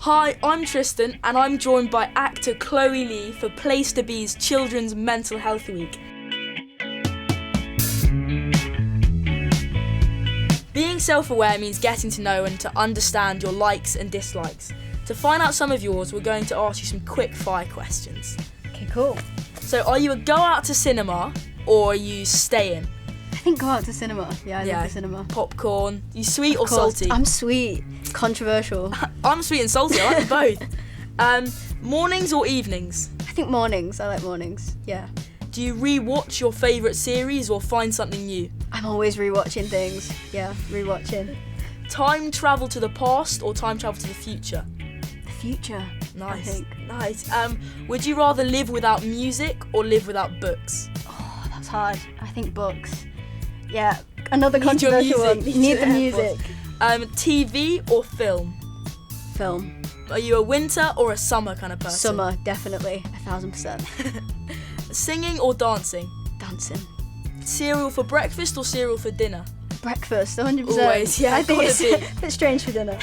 Hi, I'm Tristan and I'm joined by actor Chloe Lea for Place2Be's Children's Mental Health Week. Being self-aware means getting to know and to understand your likes and dislikes. To find out some of yours, we're going to ask you some quick fire questions. Okay, cool. So are you a go out to cinema or are you stay in? I think go out to cinema. Yeah, I love the cinema. Popcorn. You sweet Of or course. salty? I'm sweet. Controversial. I'm sweet and salty, I like them both. Mornings or evenings? I think mornings. I like mornings. Yeah. Do you re-watch your favourite series or find something new? I'm always rewatching things. Yeah, rewatching. Time travel to the past or time travel to the future? The future. Nice. I think. Nice. Would you rather live without music or live without books? Oh, that's hard. I think books. Yeah. Another Need your controversial one. music. Need the music. TV or film? Film. Are you a winter or a summer kind of person? Summer, definitely. 1000%. Singing or dancing? Dancing. Cereal for breakfast or cereal for dinner? Breakfast, 100%. Always, yeah, I think gotta it's be. a bit strange for dinner.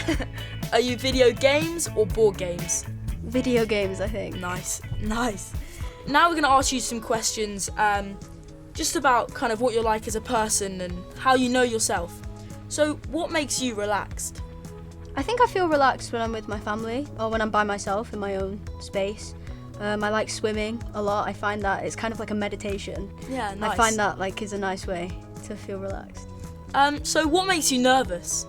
Are you video games or board games? Video games, I think. Nice. Now we're going to ask you some questions just about kind of what you're like as a person and how you know yourself. So what makes you relaxed? I think I feel relaxed when I'm with my family or when I'm by myself in my own space. I like swimming a lot. I find that it's kind of like a meditation. Yeah, nice. I find that is a nice way to feel relaxed. So what makes you nervous?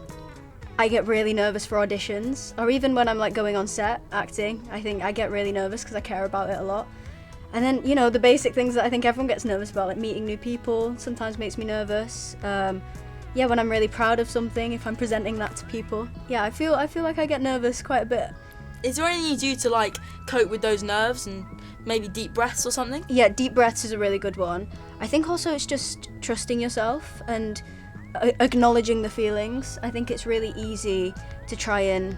I get really nervous for auditions, or even when I'm like going on set acting. I think I get really nervous because I care about it a lot. And then, the basic things that I think everyone gets nervous about, like meeting new people, sometimes makes me nervous. When I'm really proud of something, if I'm presenting that to people. Yeah, I feel like I get nervous quite a bit. Is there anything you do to like cope with those nerves and maybe deep breaths or something? Yeah, deep breaths is a really good one. I think also it's just trusting yourself and acknowledging the feelings. I think it's really easy to try and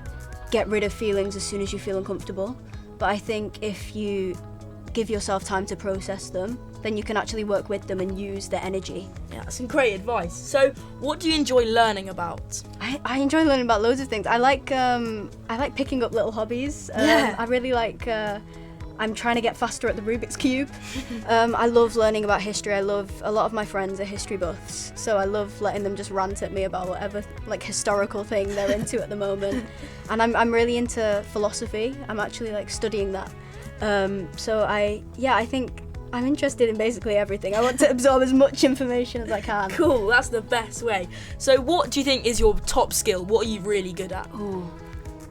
get rid of feelings as soon as you feel uncomfortable. But I think if you give yourself time to process them, then you can actually work with them and use their energy. Yeah, that's some great advice. So, what do you enjoy learning about? I enjoy learning about loads of things. I like picking up little hobbies. I really like. I'm trying to get faster at the Rubik's Cube. I love learning about history. A lot of my friends are history buffs, so I love letting them just rant at me about whatever like historical thing they're into at the moment. And I'm really into philosophy. I'm actually like studying that. I think I'm interested in basically everything. I want to absorb as much information as I can. Cool, that's the best way. So what do you think is your top skill? What are you really good at? Ooh.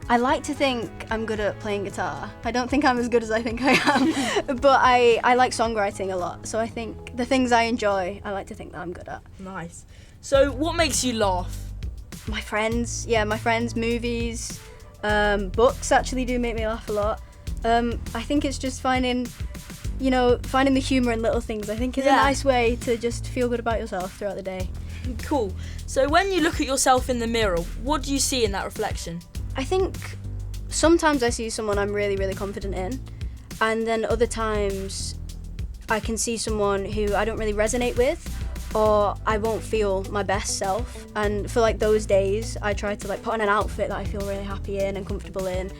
I like to think I'm good at playing guitar. I don't think I'm as good as I think I am, but I like songwriting a lot. So I think the things I enjoy, I like to think that I'm good at. Nice. So what makes you laugh? My friends, movies, books actually do make me laugh a lot. I think it's just finding the humour in little things. I think is a nice way to just feel good about yourself throughout the day. Cool. So when you look at yourself in the mirror, what do you see in that reflection? I think sometimes I see someone I'm really, really confident in, and then other times I can see someone who I don't really resonate with, or I won't feel my best self. And for like those days, I try to like put on an outfit that I feel really happy in and comfortable in,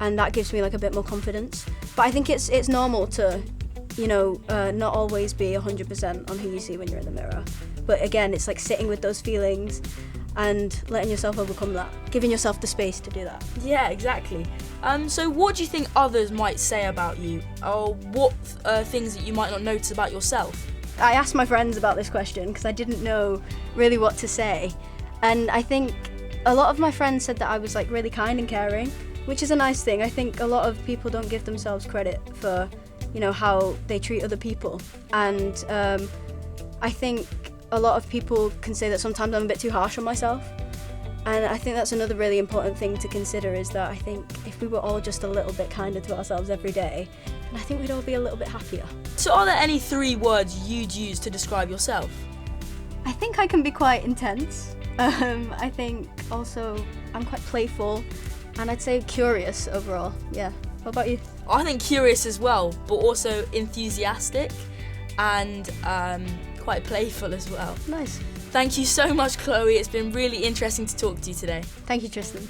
and that gives me like a bit more confidence. But I think it's normal to, not always be 100% on who you see when you're in the mirror. But again, it's like sitting with those feelings and letting yourself overcome that, giving yourself the space to do that. Yeah, exactly. So what do you think others might say about you, or what things that you might not notice about yourself? I asked my friends about this question because I didn't know really what to say, and I think a lot of my friends said that I was like really kind and caring, which is a nice thing. I think a lot of people don't give themselves credit for, how they treat other people, and I think a lot of people can say that sometimes I'm a bit too harsh on myself. And I think that's another really important thing to consider, is that I think if we were all just a little bit kinder to ourselves every day, then I think we'd all be a little bit happier. So are there any 3 words you'd use to describe yourself? I think I can be quite intense. I think also I'm quite playful, and I'd say curious overall. Yeah. What about you? I think curious as well, but also enthusiastic and quite playful as well. Nice. Thank you so much, Chloe. It's been really interesting to talk to you today. Thank you, Tristan.